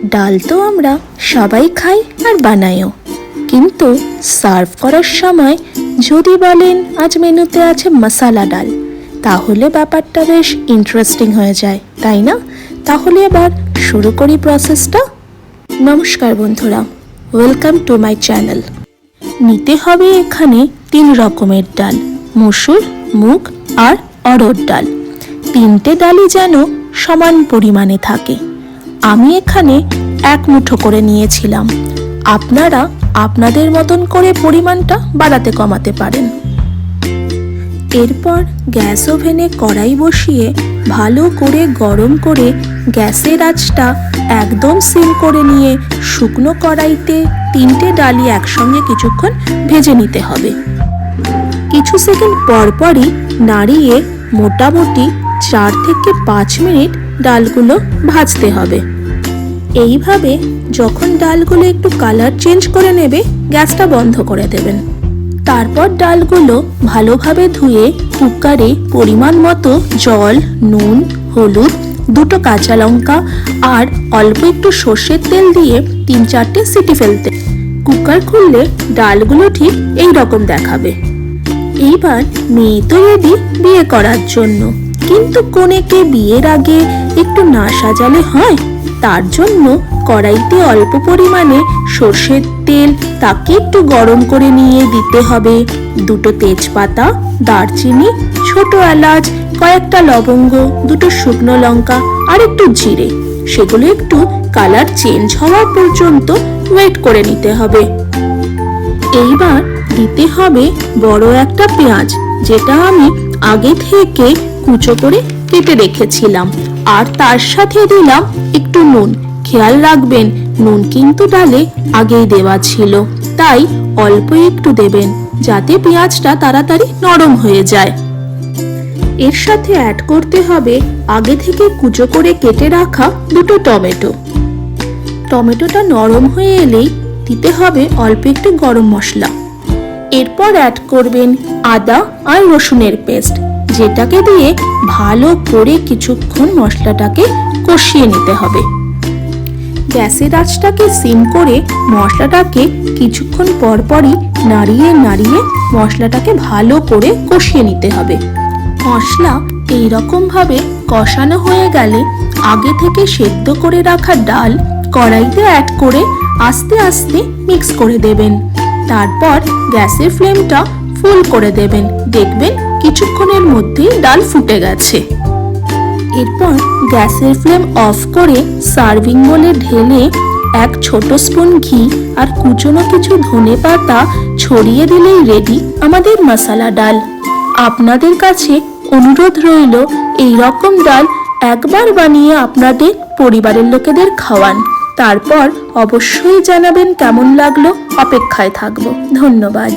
ডাল তো আমরা সবাই খাই আর বানাইও, কিন্তু সার্ভ করার সময় যদি বলেন আজ মেনুতে আছে মশালা ডাল, তাহলে ব্যাপারটা বেশ ইন্টারেস্টিং হয়ে যায়, তাই না? তাহলে এবার শুরু করি প্রসেসটা। নমস্কার বন্ধুরা, ওয়েলকাম টু মাই চ্যানেল। নিতে হবে এখানে 3 রকমের ডাল, মসুর, মুগ আর অড়হর ডাল। 3টে ডালই যেন সমান পরিমাণে থাকে। আমি এখানে 1 মুঠো করে নিয়েছিলাম। আপনারা আপনাদের মতন করে পরিমাণটা বাড়াতে কমাতে পারেন। এরপর গ্যাস ওভেনে কড়াই বসিয়ে ভালো করে গরম করে গ্যাসের আঁচটা একদম সিম করে নিয়ে শুকনো কড়াইতে 3টে ডালই একসঙ্গে কিছুক্ষণ ভেজে নিতে হবে। কিছু সেকেন্ড পরপরই নাড়িয়ে মোটামুটি 4 থেকে 5 মিনিট ডালগুলো ভাজতে হবে। এইভাবে যখন ডালগুলো একটু কালার চেঞ্জ করে নেবে, গ্যাসটা বন্ধ করে দেবেন। তারপর ডালগুলো ভালোভাবে ধুয়ে কুকারে পরিমাণ মতো জল, নুন, হলুদ, 2টো কাঁচা লঙ্কা আর অল্প একটু সর্ষের তেল দিয়ে 3-4টে সিটি ফেলতে। কুকার খুললে ডালগুলো ঠিক এই রকম দেখাবে। এইবার মেয়ে তো রেডি বিয়ে করার জন্য, কিন্তু কনেকে বিয়ের আগে একটু না সাজালে হয়? তার জন্য কড়াইতে অল্প পরিমাণে সর্ষের তেল, তাকে একটু গরম করে নিয়ে দিতে হবে 2টো তেজপাতা, দারচিনি, ছোট এলাচ, কয়েকটা লবঙ্গ, 2টো শুকনো লঙ্কা আর একটু জিরে। সেগুলো একটু কালার চেঞ্জ হওয়া পর্যন্ত ওয়েট করে নিতে হবে। এইবার দিতে হবে বড় একটা পেঁয়াজ, যেটা আমি আগে থেকে কুচো করে কেটে রেখেছিলাম, আর তার সাথে দিলাম একটু নুন। খেয়াল রাখবেন নুন কিন্তু ডালে আগেই দেওয়া ছিল, তাই অল্প একটু দেবেন যাতে পেঁয়াজটা তাড়াতাড়ি নরম হয়ে যায়। এর সাথে অ্যাড করতে হবে আগে থেকে কুচো করে কেটে রাখা 2টো টমেটো। টমেটোটা নরম হয়ে এলেই দিতে হবে অল্প একটু গরম মশলা। এরপর অ্যাড করবেন আদা আর রসুনের পেস্ট, যেটাকে দিয়ে ভালো করে কিছুক্ষণ মশলাটাকে কষিয়ে নিতে হবে। গ্যাসের আঁচটাকে সিম করে মশলাটাকে কিছুক্ষণ পরপরই নাড়িয়ে নাড়িয়ে মশলাটাকে ভালো করে কষিয়ে নিতে হবে। মশলা এইরকম ভাবে কষানো হয়ে গেলে আগে থেকে সেদ্ধ করে রাখা ডাল কড়াইতে অ্যাড করে আস্তে আস্তে মিক্স করে দেবেন। তারপর গ্যাসের ফ্লেমটা ফুল করে দেবেন। দেখবেন কিছুক্ষণের মধ্যেই ডাল ফুটে গেছে। এরপর গ্যাসের ফ্লেম অফ করে সার্ভিং বোলে ঢেলে 1 ছোট স্পুন ঘি আর কুচনো কিছু ধনেপাতা ছড়িয়ে দিলেই রেডি আমাদের মশালা ডাল। আপনাদের কাছে অনুরোধ রইল এই রকম ডাল একবার বানিয়ে আপনাদের পরিবারের লোকেদের খাওয়ান। তারপর অবশ্যই জানাবেন কেমন লাগলো। অপেক্ষায় থাকবো। ধন্যবাদ।